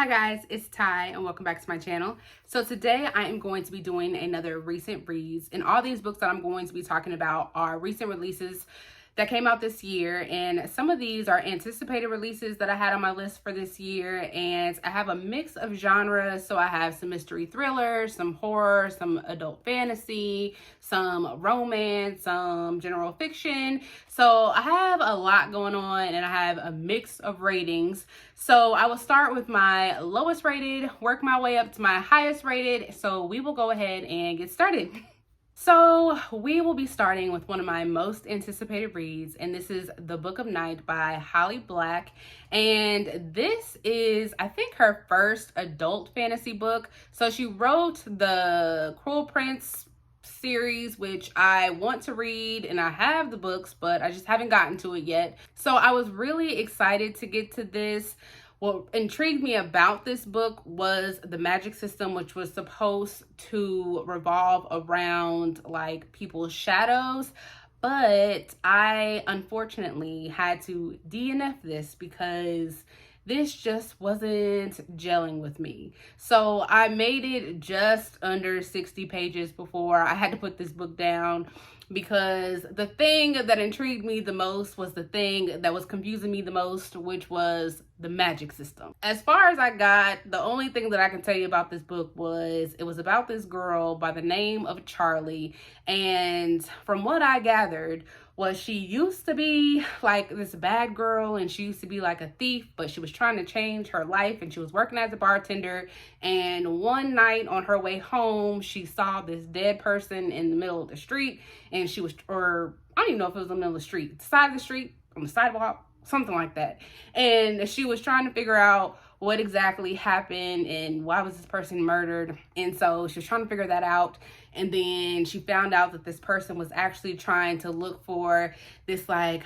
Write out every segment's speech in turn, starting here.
Hi guys, it's Ty and welcome back to my channel. So today I am going to be doing another recent reads, and all these books that I'm going to be talking about are recent releases that came out this year, and some of these are anticipated releases that I had on my list for this year. And I have a mix of genres, so I have some mystery thriller, some horror, some adult fantasy, some romance, some general fiction. So I have a lot going on and I have a mix of ratings. So I will start with my lowest rated, work my way up to my highest rated. So we will go ahead and get started. So we will be starting with one of my most anticipated reads, and this is The Book of Night by Holly Black. And this is, I think, her first adult fantasy book. So she wrote the Cruel Prince series, which I want to read, and I have the books, but I just haven't gotten to it yet. So I was really excited to get to this. What intrigued me about this book was the magic system, which was supposed to revolve around like people's shadows. But I unfortunately had to DNF this because this just wasn't gelling with me. So I made it just under 60 pages before I had to put this book down, because the thing that intrigued me the most was the thing that was confusing me the most, which was the magic system. As far as I got, the only thing that I can tell you about this book was it was about this girl by the name of Charlie, and from what I gathered was she used to be like this bad girl, and she used to be like a thief, but she was trying to change her life, and she was working as a bartender. And one night on her way home, she saw this dead person in the middle of the street, and she was, or I don't even know if it was in the middle of the street, the side of the street, on the sidewalk, something like that. And she was trying to figure out what exactly happened and why was this person murdered. And so she was trying to figure that out. And then she found out that this person was actually trying to look for this like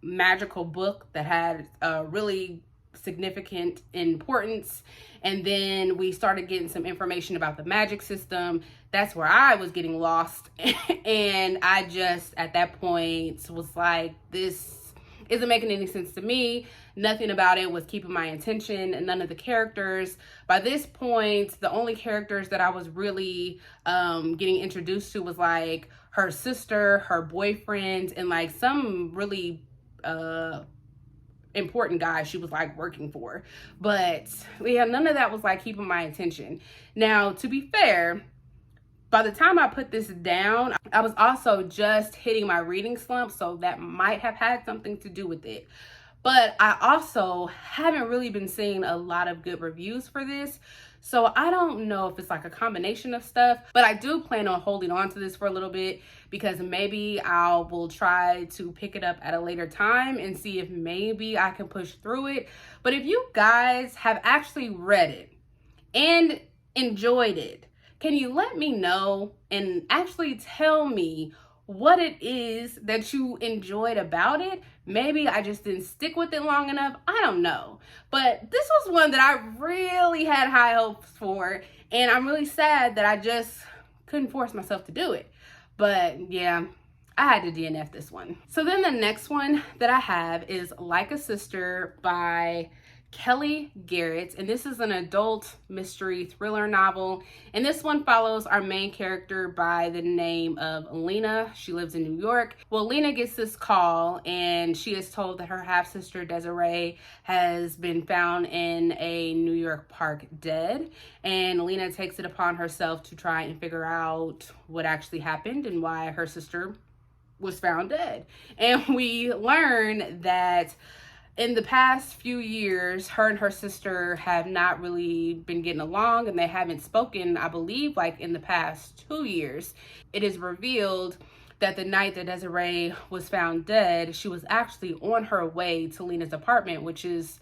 magical book that had a really significant importance. And then we started getting some information about the magic system. That's where I was getting lost. And I just, at that point, was like, this isn't making any sense to me. Nothing about it was keeping my attention, and none of the characters. By this point, the only characters that I was really getting introduced to was like her sister, her boyfriend, and like some really important guy she was like working for. But yeah, none of that was like keeping my attention. Now, to be fair, by the time I put this down, I was also just hitting my reading slump, so that might have had something to do with it. But I also haven't really been seeing a lot of good reviews for this, so I don't know if it's like a combination of stuff. But I do plan on holding on to this for a little bit, because maybe I will try to pick it up at a later time and see if maybe I can push through it. But if you guys have actually read it and enjoyed it, can you let me know and actually tell me what it is that you enjoyed about it? Maybe I just didn't stick with it long enough. I don't know. But this was one that I really had high hopes for, and I'm really sad that I just couldn't force myself to do it. But yeah, I had to DNF this one. So then the next one that I have is Like a Sister by Kellye Garrett, and this is an adult mystery thriller novel, and this one follows our main character by the name of Lena. She lives in New York. Well, Lena gets this call, and she is told that her half-sister Desiree has been found in a New York park dead, and Lena takes it upon herself to try and figure out what actually happened and why her sister was found dead. And we learn that in the past few years, her and her sister have not really been getting along, and they haven't spoken, I believe, like in the past 2 years. It is revealed that the night that Desiree was found dead, she was actually on her way to Lena's apartment, which is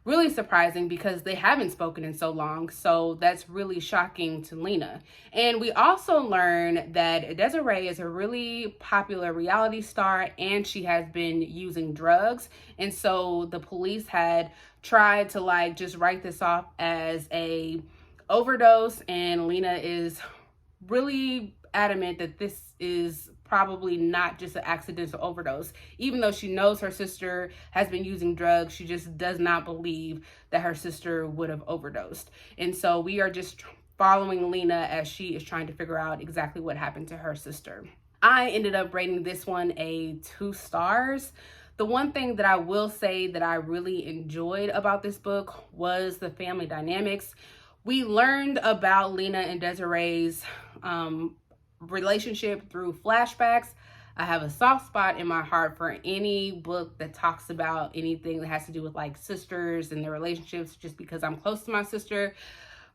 really surprising because they haven't spoken in so long. So that's really shocking to Lena. And we also learn that Desiree is a really popular reality star, and she has been using drugs. And so the police had tried to like just write this off as a overdose, and Lena is really adamant that this is probably not just an accidental overdose. Even though she knows her sister has been using drugs, she just does not believe that her sister would have overdosed. And so we are just following Lena as she is trying to figure out exactly what happened to her sister. I ended up rating this one a 2 stars. The one thing that I will say that I really enjoyed about this book was the family dynamics. We learned about Lena and Desiree's relationship through flashbacks. I have a soft spot in my heart for any book that talks about anything that has to do with like sisters and their relationships, just because I'm close to my sister.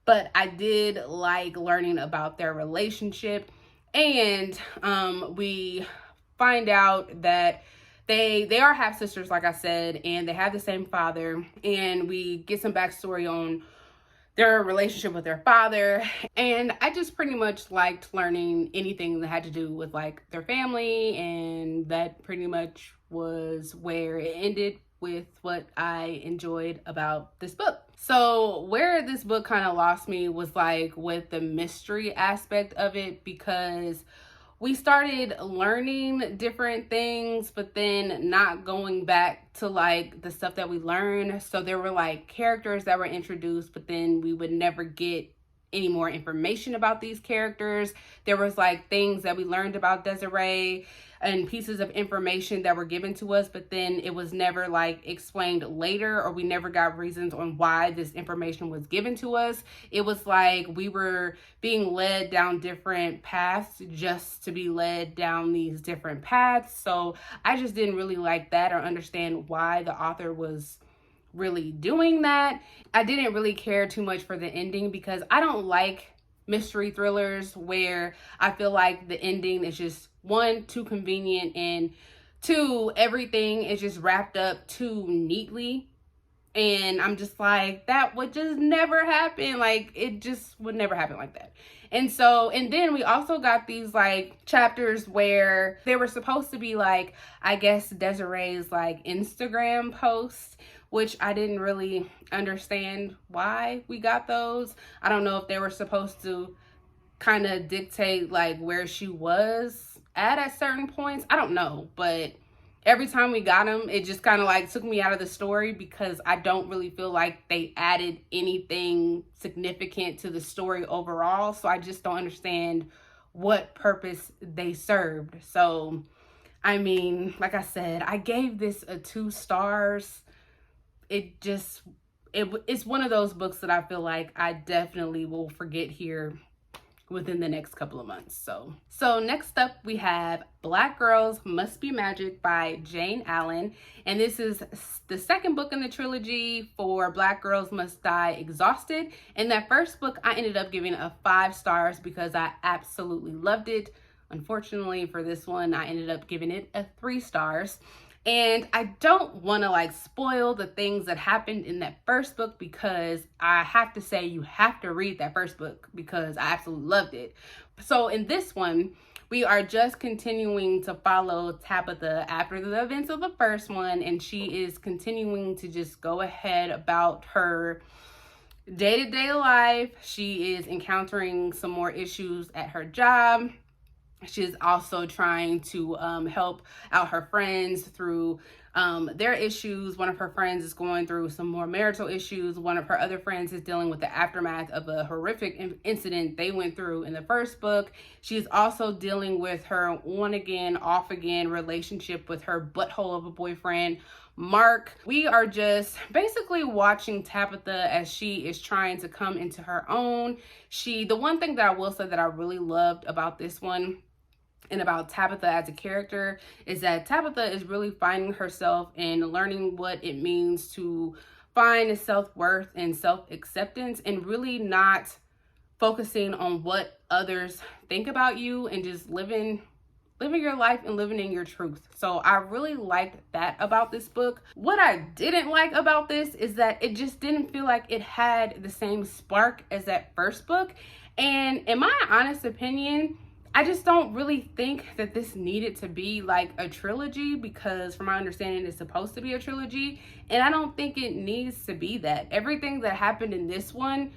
But I did like learning about their relationship. And we find out that they are half sisters, like I said, and they have the same father. And we get some backstory on their relationship with their father. And I just pretty much liked learning anything that had to do with like their family, and that pretty much was where it ended with what I enjoyed about this book. So where this book kind of lost me was like with the mystery aspect of it, because we started learning different things, but then not going back to like the stuff that we learned. So there were like characters that were introduced, but then we would never get any more information about these characters. There was like things that we learned about Desiree and pieces of information that were given to us, but then it was never like explained later, or we never got reasons on why this information was given to us. It was like we were being led down different paths just to be led down these different paths. So I just didn't really like that or understand why the author was really doing that. I didn't really care too much for the ending, because I don't like mystery thrillers where I feel like the ending is just, 1, too convenient, and 2, everything is just wrapped up too neatly. And I'm just like, that would just never happen. Like, it just would never happen like that. And so, and then we also got these like chapters where they were supposed to be like, I guess Desiree's like Instagram posts, which I didn't really understand why we got those. I don't know if they were supposed to kind of dictate like where she was at certain points. I don't know, but every time we got them, it just kind of like took me out of the story, because I don't really feel like they added anything significant to the story overall. So I just don't understand what purpose they served. So, I mean, like I said, I gave this a 2 stars. It's one of those books that I feel like I definitely will forget here within the next couple of months. So next up we have Black Girls Must Be Magic by Jayne Allen, and this is the second book in the trilogy for Black Girls Must Die Exhausted. And that first book I ended up giving a 5 stars because I absolutely loved it. Unfortunately for this one, I ended up giving it a 3 stars. And I don't want to like spoil the things that happened in that first book, because I have to say you have to read that first book because I absolutely loved it. So in this one, we are just continuing to follow Tabitha after the events of the first one, and she is continuing to just go ahead about her day-to-day life. She is encountering some more issues at her job. She's also trying to help out her friends through their issues. One of her friends is going through some more marital issues. One of her other friends is dealing with the aftermath of a horrific incident they went through in the first book. She's also dealing with her on again, off again relationship with her butthole of a boyfriend, Mark. We are just basically watching Tabitha as she is trying to come into her own. The one thing that I will say that I really loved about this one and about Tabitha as a character is that Tabitha is really finding herself and learning what it means to find self-worth and self-acceptance, and really not focusing on what others think about you, and just living your life and living in your truth. So I really liked that about this book. What I didn't like about this is that it just didn't feel like it had the same spark as that first book. And in my honest opinion, I just don't really think that this needed to be like a trilogy, because from my understanding it's supposed to be a trilogy, and I don't think it needs to be that. Everything that happened in this one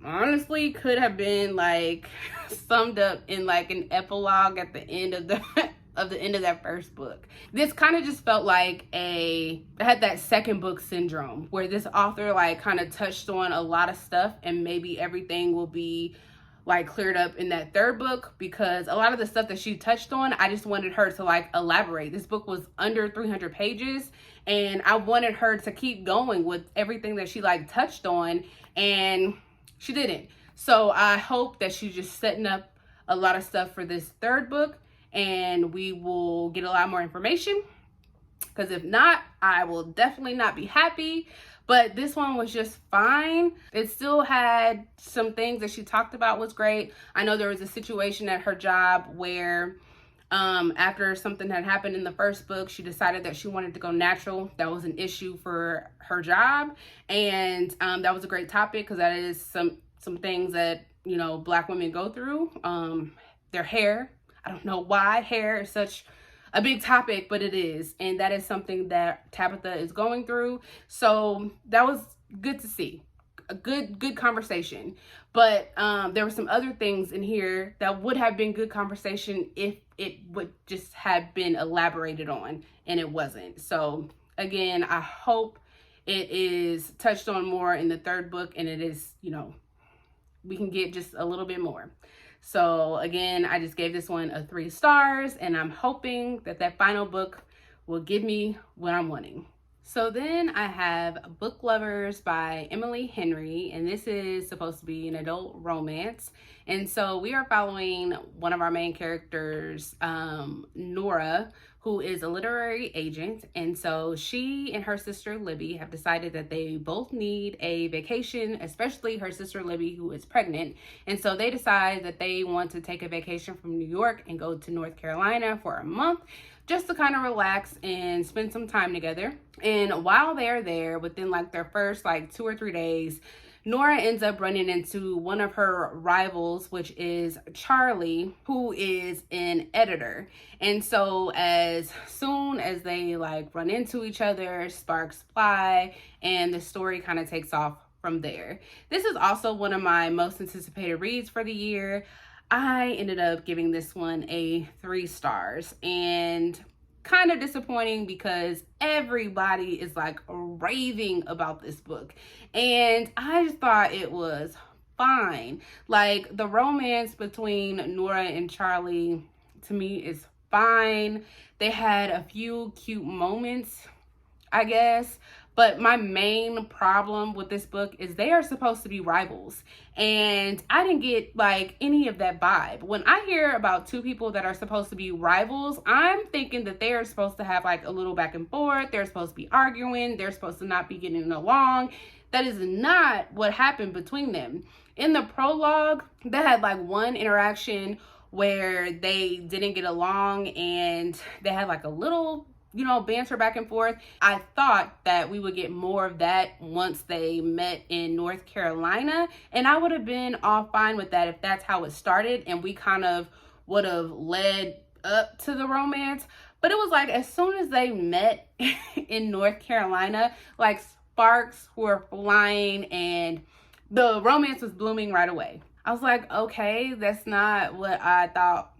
honestly could have been like summed up in like an epilogue at the end of the of the end of that first book. This kind of just felt like I had that second book syndrome where this author like kind of touched on a lot of stuff, and maybe everything will be like cleared up in that third book, because a lot of the stuff that she touched on, I just wanted her to like elaborate. This book was under 300 pages and I wanted her to keep going with everything that she like touched on, and she didn't. So I hope that she's just setting up a lot of stuff for this third book and we will get a lot more information, because if not, I will definitely not be happy. But this one was just fine. It still had some things that she talked about was great. I know there was a situation at her job where after something had happened in the first book, she decided that she wanted to go natural. That was an issue for her job. And that was a great topic, because that is some things that, you know, Black women go through. Their hair. I don't know why hair is such a big topic, but it is, and that is something that Tabitha is going through. So that was good to see, a good conversation. But there were some other things in here that would have been good conversation if it would just have been elaborated on, and it wasn't. So again, I hope it is touched on more in the third book, and it is, you know, we can get just a little bit more. So again, I just gave this one a 3 stars, and I'm hoping that that final book will give me what I'm wanting. So then I have Book Lovers by Emily Henry, and this is supposed to be an adult romance. And so we are following one of our main characters, Nora, who is a literary agent. And so she and her sister Libby have decided that they both need a vacation, especially her sister Libby, who is pregnant. And so they decide that they want to take a vacation from New York and go to North Carolina for a month, just to kind of relax and spend some time together. And while they're there, within like their first like 2 or 3 days, Nora ends up running into one of her rivals, which is Charlie, who is an editor. And so as soon as they like run into each other, sparks fly, and the story kind of takes off from there. This is also one of my most anticipated reads for the year. I ended up giving this one a 3 stars, and kind of disappointing because everybody is like raving about this book, and I just thought it was fine. Like, the romance between Nora and Charlie to me is fine. They had a few cute moments, I guess. But my main problem with this book is they are supposed to be rivals. And I didn't get like any of that vibe. When I hear about 2 people that are supposed to be rivals, I'm thinking that they are supposed to have like a little back and forth. They're supposed to be arguing. They're supposed to not be getting along. That is not what happened between them. In the prologue, they had like one interaction where they didn't get along and they had like a little, you know, banter back and forth. I thought that we would get more of that once they met in North Carolina, and I would have been all fine with that if that's how it started and we kind of would have led up to the romance. But it was like as soon as they met in North Carolina, like sparks were flying and the romance was blooming right away. I was like, okay, that's not what I thought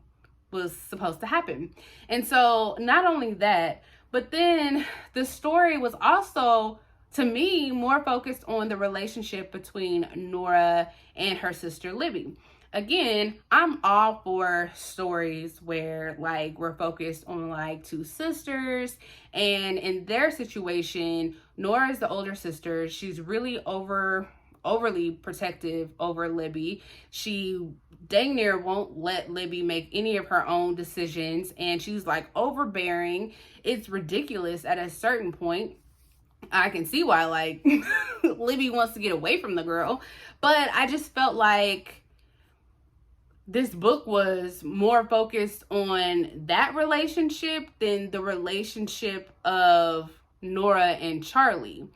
was supposed to happen. And so not only that, but then the story was also, to me, more focused on the relationship between Nora and her sister Libby. Again, I'm all for stories where like we're focused on like 2 sisters, and in their situation, Nora is the older sister. She's really overly protective over Libby. She dang near won't let Libby make any of her own decisions, and she's like overbearing. It's ridiculous at a certain point. I can see why like Libby wants to get away from the girl, but I just felt like this book was more focused on that relationship than the relationship of Nora and Charlie.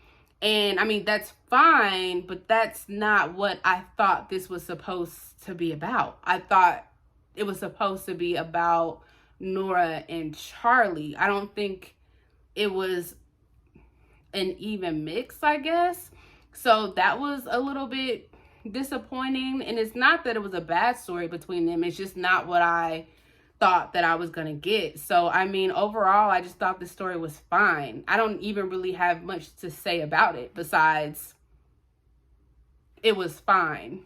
And I mean, that's fine, but that's not what I thought this was supposed to be about. I thought it was supposed to be about Nora and Charlie. I don't think it was an even mix, I guess. So that was a little bit disappointing. And it's not that it was a bad story between them. It's just not what I thought that I was gonna get. So I mean, overall, I just thought the story was fine. I don't even really have much to say about it besides it was fine,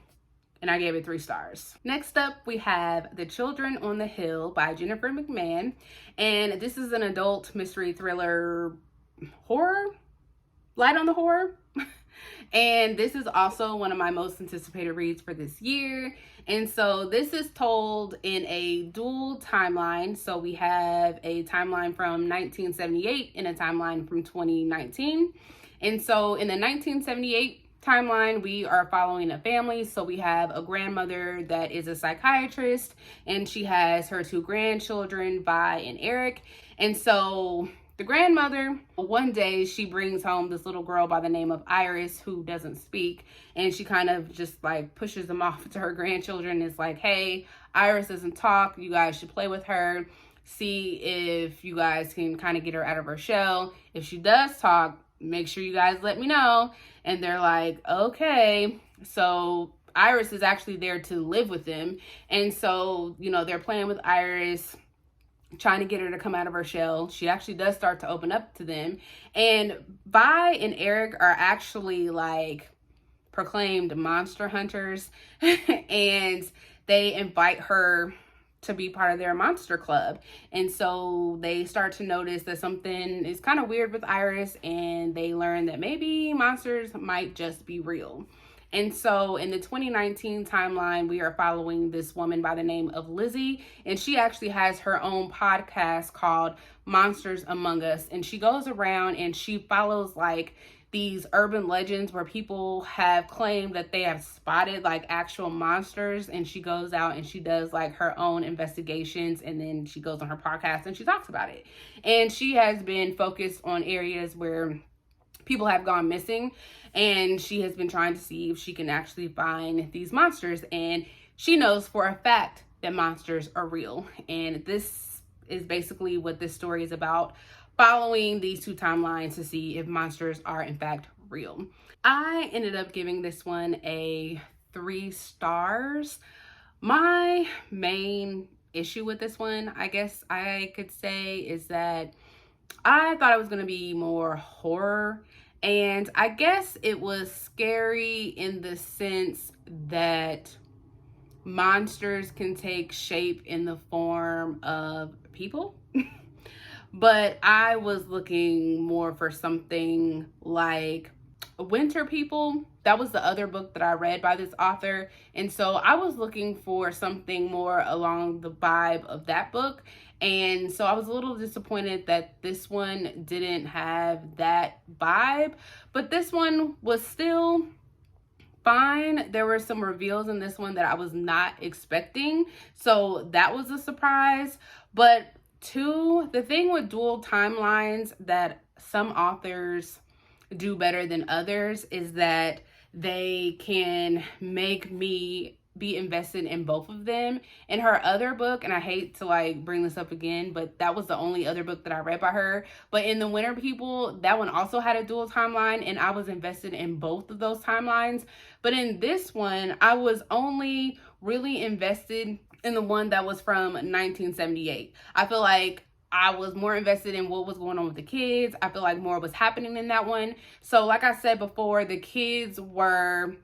and I gave it 3 stars. Next up, we have The Children on the Hill by Jennifer McMahon, and this is an adult mystery thriller horror, light on the horror. And this is also one of my most anticipated reads for this year. And so this is told in a dual timeline. So we have a timeline from 1978 and a timeline from 2019. And so in the 1978 timeline, we are following a family. So we have a grandmother that is a psychiatrist, and she has her 2 grandchildren, Vi and Eric. And so the grandmother, one day she brings home this little girl by the name of Iris who doesn't speak, and she kind of just like pushes them off to her grandchildren. It's like, hey, Iris doesn't talk, you guys should play with her, see if you guys can kind of get her out of her shell. If she does talk, make sure you guys let me know. And they're like, okay. So Iris is actually there to live with them, and so, you know, they're playing with Iris, trying to get her to come out of her shell. She actually does start to open up to them. And Vi and Eric are actually like proclaimed monster hunters. And they invite her to be part of their monster club. And so they start to notice that something is kind of weird with Iris, and they learn that maybe monsters might just be real. And so in the 2019 timeline, we are following this woman by the name of Lizzie, and she actually has her own podcast called Monsters Among Us. And she goes around and she follows like these urban legends where people have claimed that they have spotted like actual monsters, and she goes out and she does like her own investigations, and then she goes on her podcast and she talks about it. And she has been focused on areas where people have gone missing, and she has been trying to see if she can actually find these monsters. And she knows for a fact that monsters are real. And this is basically what this story is about, following these 2 timelines to see if monsters are in fact real. I ended up giving this one a 3 stars. My main issue with this one, I guess I could say, is that I thought it was going to be more horror, and I guess it was scary in the sense that monsters can take shape in the form of people. But I was looking more for something like Winter People. That was the other book that I read by this author. And so I was looking for something more along the vibe of that book. And so I was a little disappointed that this one didn't have that vibe. But this one was still fine. There were some reveals in this one that I was not expecting, so that was a surprise. But the thing with dual timelines that some authors do better than others is that they can make me be invested in both of them. In her other book, and I hate to like bring this up again, but that was the only other book that I read by her, but in The Winter People, that one also had a dual timeline, and I was invested in both of those timelines. But in this one, I was only really invested in the one that was from 1978. I feel like I was more invested in what was going on with the kids. I feel like more was happening in that one. So like I said before, the kids were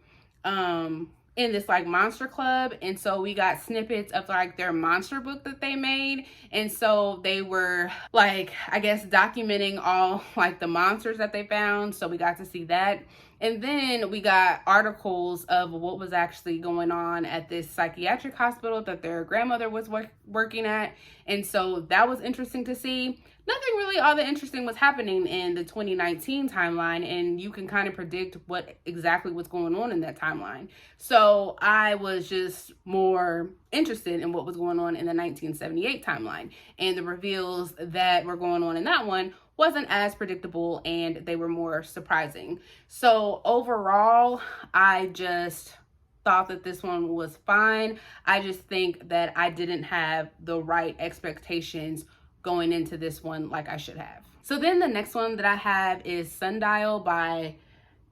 in this like monster club, and so we got snippets of like their monster book that they made. And so they were like, I guess, documenting all like the monsters that they found, so we got to see that. And then we got articles of what was actually going on at this psychiatric hospital that their grandmother was working at. And so that was interesting to see. Nothing really all that interesting was happening in the 2019 timeline, and you can kind of predict what exactly what's going on in that timeline. So I was just more interested in what was going on in the 1978 timeline, and the reveals that were going on in that one wasn't as predictable, and they were more surprising. So overall, I just thought that this one was fine. I just think that I didn't have the right expectations going into this one like I should have. So then the next one that I have is Sundial by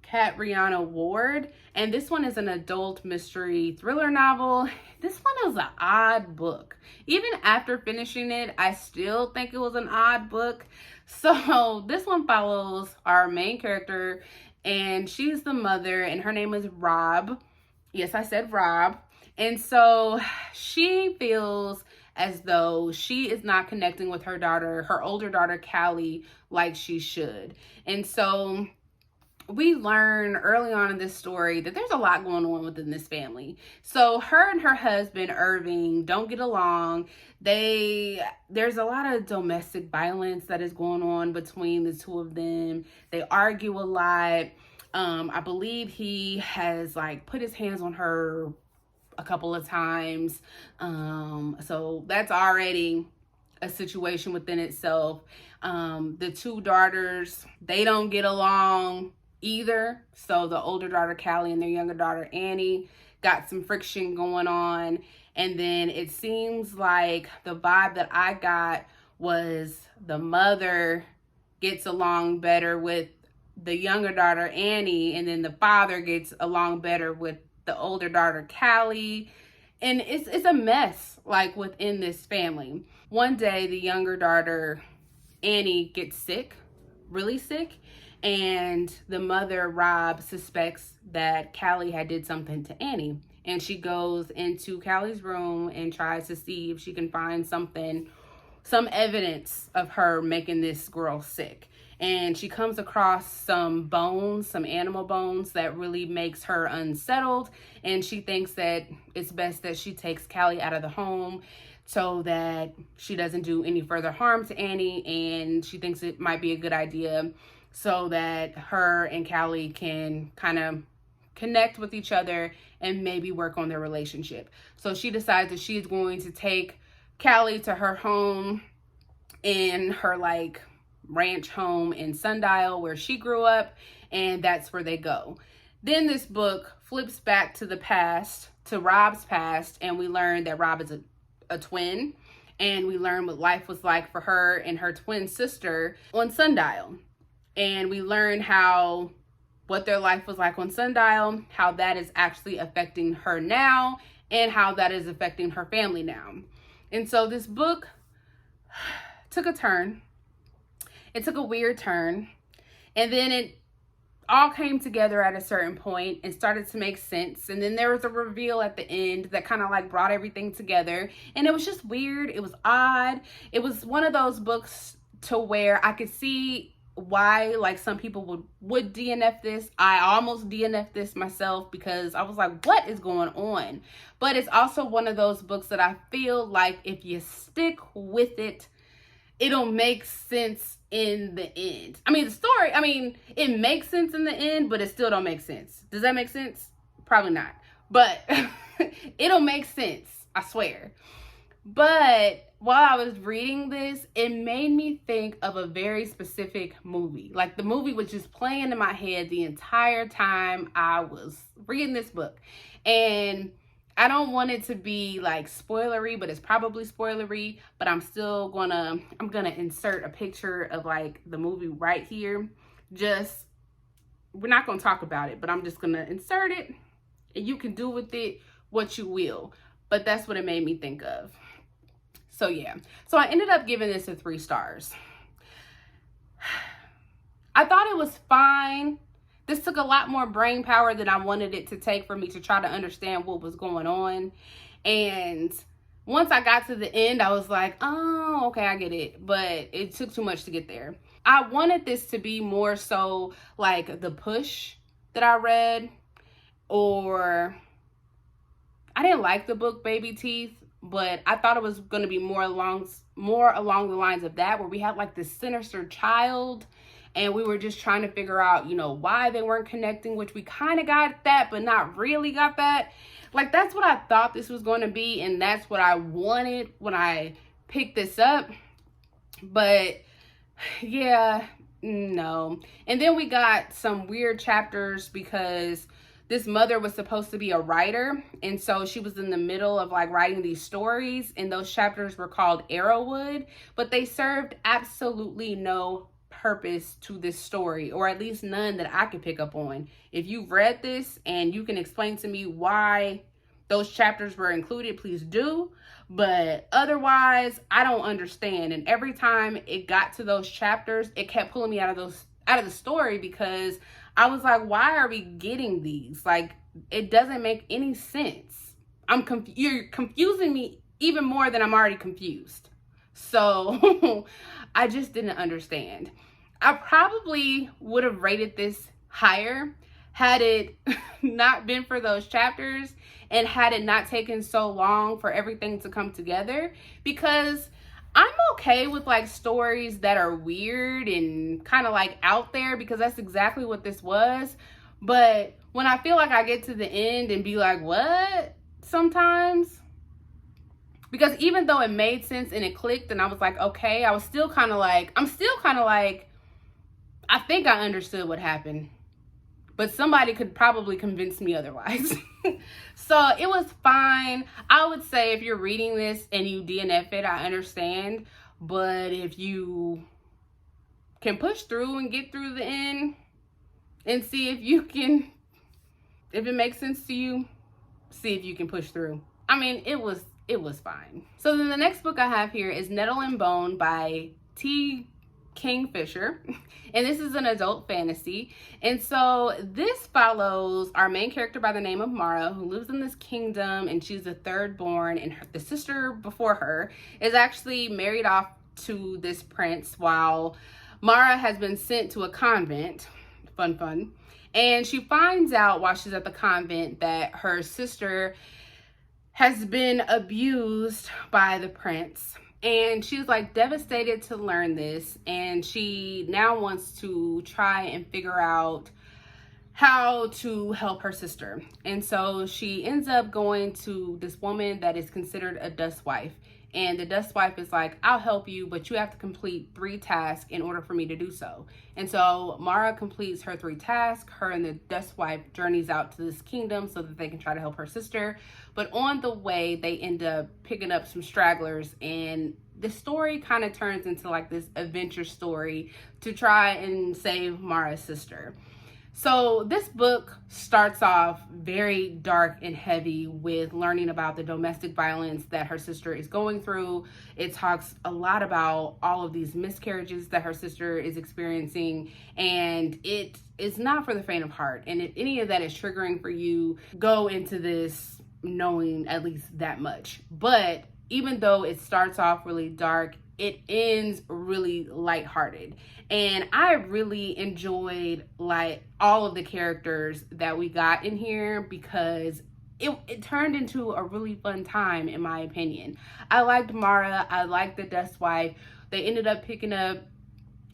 Catriona Ward, and this one is an adult mystery thriller novel. This one is an odd book. Even after finishing it, I still think it was an odd book. So this one follows our main character, and she's the mother, and her name is Rob. Yes, I said Rob. And so she feels as though she is not connecting with her daughter, her older daughter, Kellye, like she should. And so we learn early on in this story that there's a lot going on within this family. So her and her husband, Irving, don't get along. There's a lot of domestic violence that is going on between the two of them. They argue a lot. I believe he has like put his hands on her a couple of times. So that's already a situation within itself. The two daughters, they don't get along either. So the older daughter, Kellye, and their younger daughter, Annie, got some friction going on. And then it seems like the vibe that I got was the mother gets along better with the younger daughter, Annie, and then the father gets along better with the older daughter, Kellye. And it's a mess, like, within this family. One day, the younger daughter, Annie, gets sick, really sick, and the mother, Rob, suspects that Kellye had did something to Annie. And she goes into Kellye's room and tries to see if she can find some evidence of her making this girl sick. And she comes across some bones, some animal bones, that really makes her unsettled. And she thinks that it's best that she takes Kellye out of the home so that she doesn't do any further harm to Annie. And she thinks it might be a good idea so that her and Kellye can kind of connect with each other and maybe work on their relationship. So she decides that she's going to take Kellye to her home in her like ranch home in Sundial where she grew up, and that's where they go. Then this book flips back to the past, to Rob's past, and we learn that Rob is a twin, and we learn what life was like for her and her twin sister on Sundial. And we learn what their life was like on Sundial, how that is actually affecting her now, and how that is affecting her family now. And so this book took a turn. It took a weird turn, and then it all came together at a certain point and started to make sense. And then there was a reveal at the end that kind of like brought everything together, and it was just weird. It was odd. It was one of those books to where I could see why like some people would DNF this. I almost DNF this myself because I was like, what is going on? But it's also one of those books that I feel like if you stick with it, it'll make sense in the end. I mean, the story, it makes sense in the end, but it still don't make sense. Does that make sense? Probably not. But it'll make sense, I swear. But while I was reading this, it made me think of a very specific movie. Like the movie was just playing in my head the entire time I was reading this book. And I don't want it to be like spoilery, but it's probably spoilery, but I'm gonna insert a picture of like the movie right here. We're not gonna talk about it, but I'm just gonna insert it and you can do with it what you will. But that's what it made me think of. So yeah, so I ended up giving this a 3 stars. I thought it was fine. This took a lot more brain power than I wanted it to take for me to try to understand what was going on. And once I got to the end, I was like, oh, okay, I get it. But it took too much to get there. I wanted this to be more so like The Push that I read. Or I didn't like the book Baby Teeth, but I thought it was going to be more along the lines of that, where we had like this sinister child. And we were just trying to figure out, why they weren't connecting, which we kind of got that, but not really got that. Like, that's what I thought this was going to be. And that's what I wanted when I picked this up. But yeah, no. And then we got some weird chapters because this mother was supposed to be a writer. And so she was in the middle of like writing these stories. And those chapters were called Arrowwood, but they served absolutely no purpose to this story, or at least none that I could pick up on. If you've read this and you can explain to me why those chapters were included, please do. But otherwise, I don't understand. And every time it got to those chapters, it kept pulling me out of the story, because I was like, why are we getting these? Like, it doesn't make any sense. You're confusing me even more than I'm already confused. So I just didn't understand. I probably would have rated this higher had it not been for those chapters, and had it not taken so long for everything to come together, because I'm okay with like stories that are weird and kind of like out there, because that's exactly what this was. But when I feel like I get to the end and be like, what? Sometimes, because even though it made sense and it clicked and I was like, okay, I'm still kind of like, I think I understood what happened, but somebody could probably convince me otherwise. So it was fine. I would say if you're reading this and you DNF it, I understand. But if you can push through and get through the end and see if it makes sense to you, see if you can push through. I mean, it was fine. So then the next book I have here is Nettle and Bone by T.Kingfisher, and this is an adult fantasy. And so this follows our main character by the name of Mara, who lives in this kingdom, and she's the third born, and the sister before her is actually married off to this prince, while Mara has been sent to a convent. Fun. And she finds out while she's at the convent that her sister has been abused by the prince. And she's like devastated to learn this, and she now wants to try and figure out how to help her sister. And so she ends up going to this woman that is considered a dust wife. And the dust wife is like, I'll help you, but you have to complete 3 tasks in order for me to do so. And so Mara completes her 3 tasks. Her and the dust wife journeys out to this kingdom so that they can try to help her sister. But on the way, they end up picking up some stragglers, and the story kind of turns into like this adventure story to try and save Mara's sister. So this book starts off very dark and heavy with learning about the domestic violence that her sister is going through. It talks a lot about all of these miscarriages that her sister is experiencing, and it is not for the faint of heart. And if any of that is triggering for you, go into this knowing at least that much. But even though it starts off really dark, it ends really lighthearted. And I really enjoyed like all of the characters that we got in here, because it turned into a really fun time, in my opinion. I liked Mara. I liked the dust wife. They ended up picking up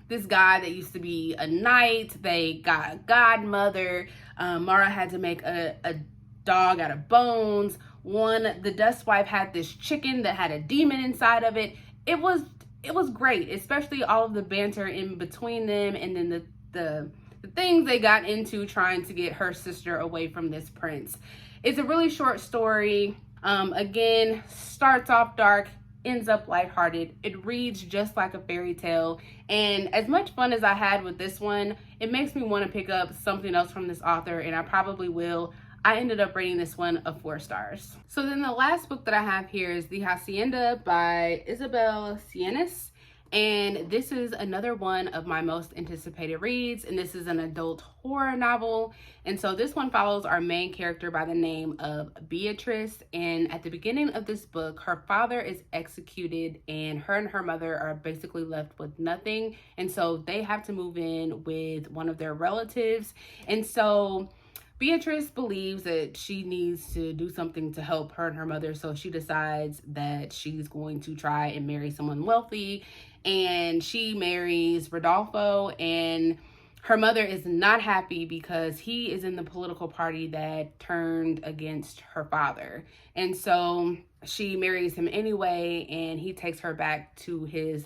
this guy that used to be a knight. They got a godmother. Mara had to make a dog out of bones. The dust wife had this chicken that had a demon inside of it. It was great, especially all of the banter in between them, and then the things they got into trying to get her sister away from this prince. It's a really short story. Again, starts off dark, ends up lighthearted. It reads just like a fairy tale. And as much fun as I had with this one, it makes me want to pick up something else from this author, and I probably will. I ended up rating this one a 4 stars. So then the last book that I have here is The Hacienda by Isabel. And this is another one of my most anticipated reads, and this is an adult horror novel. And so this one follows our main character by the name of Beatrice. And at the beginning of this book, her father is executed, and her mother are basically left with nothing. And so they have to move in with one of their relatives. And so Beatrice believes that she needs to do something to help her and her mother, so she decides that she's going to try and marry someone wealthy, and she marries Rodolfo, and her mother is not happy because he is in the political party that turned against her father. And so she marries him anyway, and he takes her back to his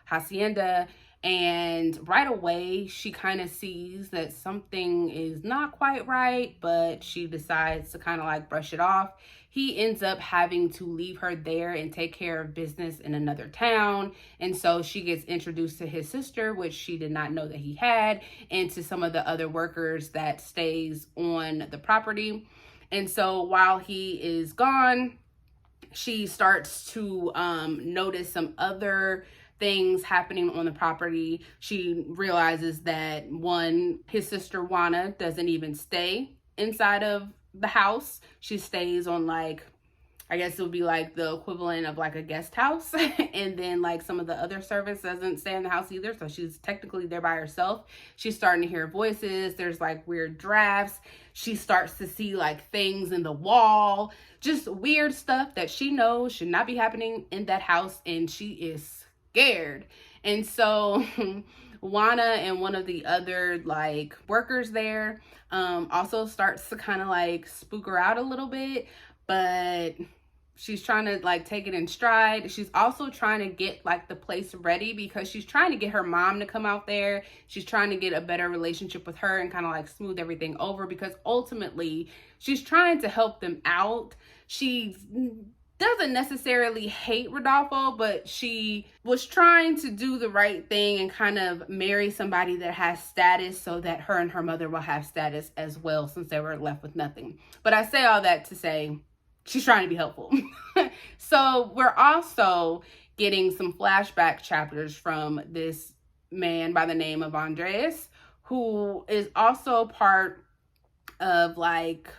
hacienda. And right away, she kind of sees that something is not quite right, but she decides to kind of like brush it off. he ends up having to leave her there and take care of business in another town. And so she gets introduced to his sister, which she did not know that he had, and to some of the other workers that stays on the property. And so while he is gone, she starts to notice some other things happening on the property. She realizes that, one, his sister Juana doesn't even stay inside of the house. She stays on, like, I guess it would be like the equivalent of like a guest house. And then like some of the other servants doesn't stay in the house either. So she's technically there by herself. She's starting to hear voices. There's like weird drafts. She starts to see like things in the wall, just weird stuff that she knows should not be happening in that house. And she is scared. And so Juana and one of the other like workers there also starts to kind of like spook her out a little bit, but she's trying to like take it in stride. She's also trying to get like the place ready because she's trying to get her mom to come out there. She's trying to get a better relationship with her and kind of like smooth everything over, because ultimately she's trying to help them out. She doesn't necessarily hate Rodolfo, but she was trying to do the right thing and kind of marry somebody that has status so that her and her mother will have status as well, since they were left with nothing. But I say all that to say she's trying to be helpful. So we're also getting some flashback chapters from this man by the name of Andres, who is also part of like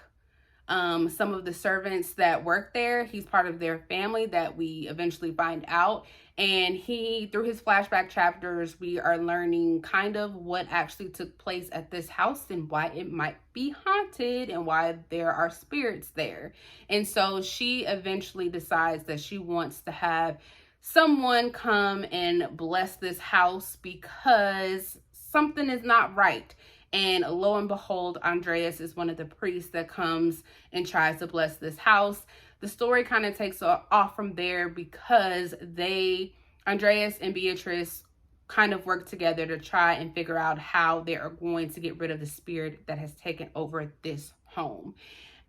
some of the servants that work there. He's part of their family that we eventually find out. And through his flashback chapters, we are learning kind of what actually took place at this house and why it might be haunted and why there are spirits there. And so she eventually decides that she wants to have someone come and bless this house because something is not right. And lo and behold, Andreas is one of the priests that comes and tries to bless this house. The story kind of takes off from there because Andreas and Beatrice, kind of work together to try and figure out how they are going to get rid of the spirit that has taken over this home.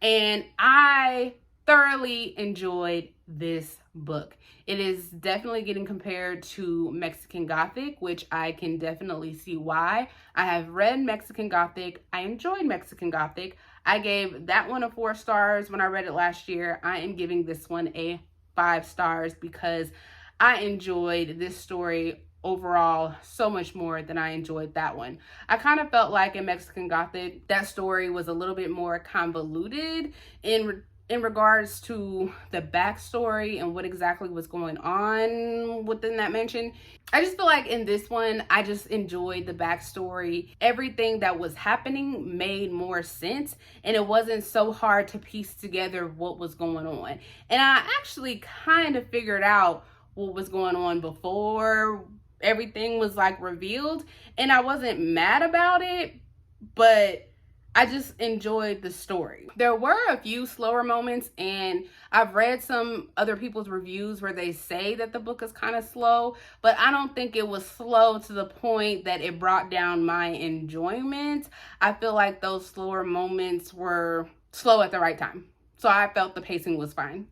And I thoroughly enjoyed this book. It is definitely getting compared to Mexican Gothic, which I can definitely see why. I have read Mexican Gothic. I enjoyed Mexican Gothic. I gave that one a 4 stars when I read it last year. I am giving this one a 5 stars because I enjoyed this story overall so much more than I enjoyed that one. I kind of felt like in Mexican Gothic, that story was a little bit more convoluted in regards to the backstory and what exactly was going on within that mansion. I just feel like in this one, I just enjoyed the backstory. Everything that was happening made more sense, and it wasn't so hard to piece together what was going on. And I actually kind of figured out what was going on before everything was like revealed, and I wasn't mad about it, but I just enjoyed the story. There were a few slower moments, and I've read some other people's reviews where they say that the book is kind of slow, but I don't think it was slow to the point that it brought down my enjoyment. I feel like those slower moments were slow at the right time. So I felt the pacing was fine.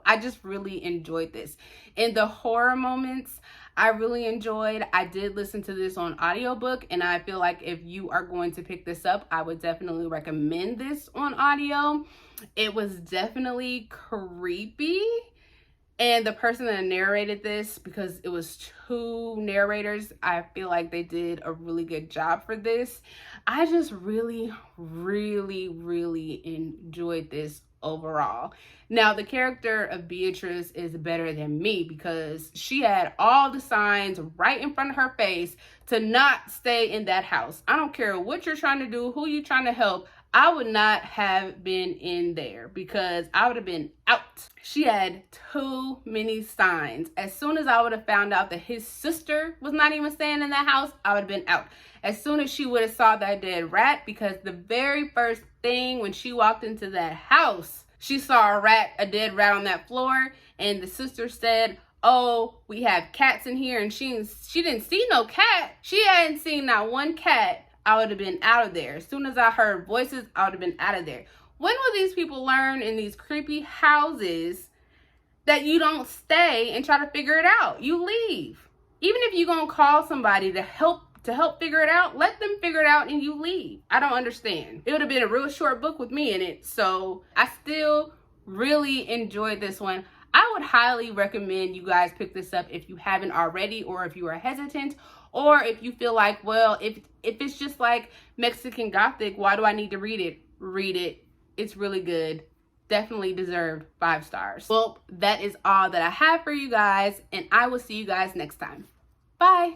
I just really enjoyed this. In the horror moments, I really enjoyed. I did listen to this on audiobook, and I feel like if you are going to pick this up, I would definitely recommend this on audio. It was definitely creepy. And the person that narrated this, because it was 2 narrators, I feel like they did a really good job for this. I just really, really, really enjoyed this overall. Now, the character of Beatrice is better than me because she had all the signs right in front of her face to not stay in that house. I don't care what you're trying to do, who you're trying to help. I would not have been in there because I would have been out. She had too many signs. As soon as I would have found out that his sister was not even staying in that house, I would have been out. As soon as she would have saw that dead rat, because the very first thing when she walked into that house, she saw a dead rat on that floor, and the sister said, "Oh, we have cats in here," and she didn't see no cat. She hadn't seen not one cat. I would have been out of there. As soon as I heard voices, I would have been out of there. When will these people learn in these creepy houses that you don't stay and try to figure it out? You leave. Even if you're going to call somebody to help figure it out, let them figure it out and you leave. I don't understand. It would have been a real short book with me in it. So I still really enjoyed this one. I would highly recommend you guys pick this up if you haven't already, or if you are hesitant, or if you feel like, well, if it's just like Mexican Gothic, why do I need to read it? Read it. It's really good. Definitely deserved 5 stars. Well, that is all that I have for you guys, and I will see you guys next time. Bye.